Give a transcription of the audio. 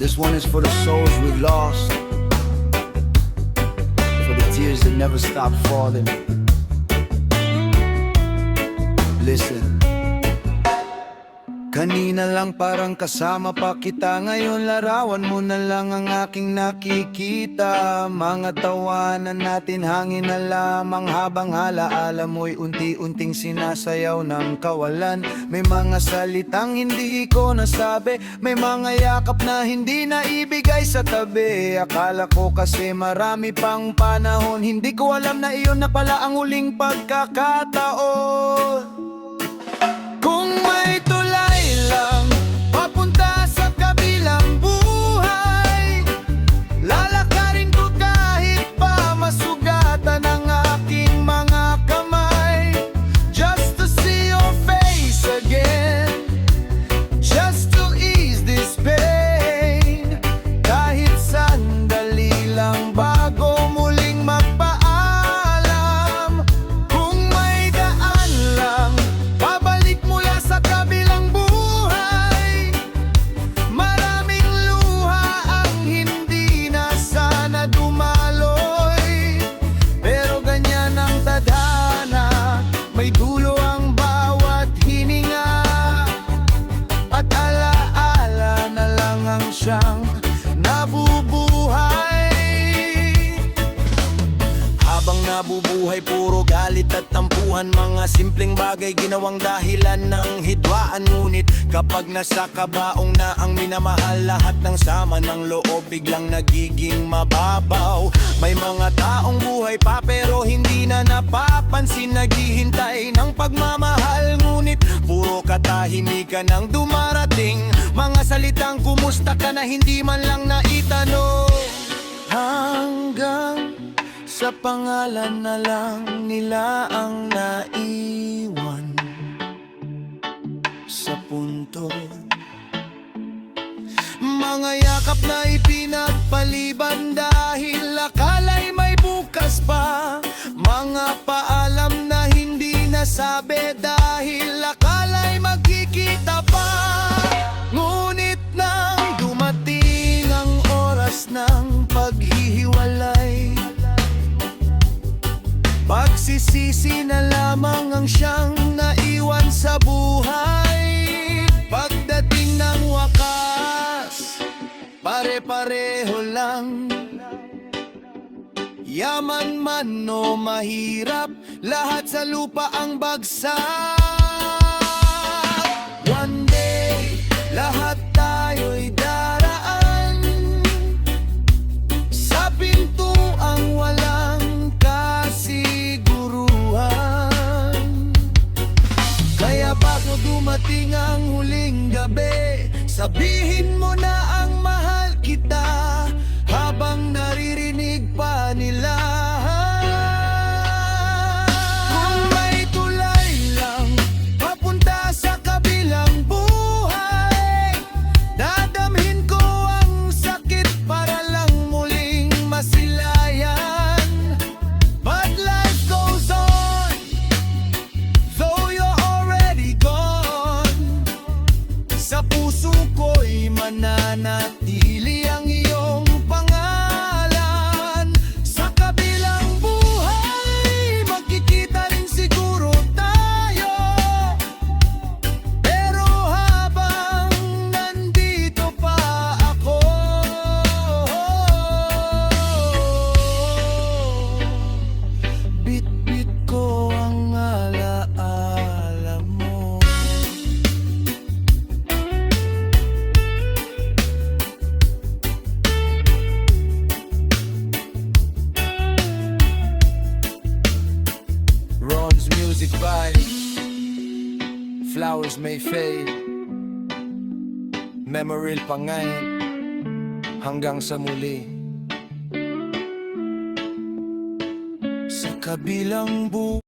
This one is for the souls we've lost, for the tears that never stop falling. Listen. Kanina lang parang kasama pa kita, ngayon larawan mo na lang ang aking nakikita. Mga tawanan natin hangin na lamang, habang alaala mo'y unti-unting sinasayaw ng kawalan. May mga salitang hindi ko nasabi, may mga yakap na hindi naibigay sa tabi. Akala ko kasi marami pang panahon, hindi ko alam na iyon na pala ang huling pagkakataon. Kung may tulay lang papunta sa kabilang buhay, lalakarin ko kahit pa masugatan ang aking mga kamay. Just to see your face again, just to ease this pain. Kahit sandali lang bago muling magpaalam. Kung may daan lang pabalik mula sa kabilang buhay, maraming luha ang hindi na sana dumaloy. Pero ganyan ang tadhana, may dulo ang bawat hininga, at alaala na lang ang siyang nabubuhay. Habang nabubuhay, puro galit at tampuhan, mga simpleng bagay ginawang dahilan ng hidwaan. Ngunit kapag nasa kabaong na ang minamahal, lahat ng sama ng loob biglang nagiging mababaw. May mga taong buhay pa pero hindi na napapansin, naghihintay ng pagmamahal, ngunit puro katahimikan ang dumarating. Mga salitang kumusta ka na hindi man lang naitanong, hanggang sa pangalan na lang nila ang naiwan sa punto. Mga yakap na ipinagpaliban dahil akala'y may bukas pa. Mga paalam na hindi nasabi dahil akala'y magkikita pa. Ngunit nang dumating ang oras ng paghihiwalay, pagsisisi na lamang ang siyang naiwan sa buhay. Pagdating ng wakas, pare-pareho lang, yaman man o mahirap, lahat sa lupa ang bagsak. One day, lahat tayo'y daraan sa pintuang walang kasiguruhan. Kaya bago dumating ang huling gabi, sabihin mo na ang mahal kita habang naririnig pa nila. Kung may tulay lang papunta sa kabilang buhay, dadamhin ko ang sakit para lang muling masilayan. But life goes on, though you're already gone. Sa puso ko'y mananatili ang iyong pangalan. Sa kabilang buhay, magkikita rin siguro tayo. Pero habang nandito pa ako, bit-bit ko ang alaala mo. Ron's music vibes. Flowers may fade, memoryle pa ngayon, hanggang sa muli. Sa kabilang buhay.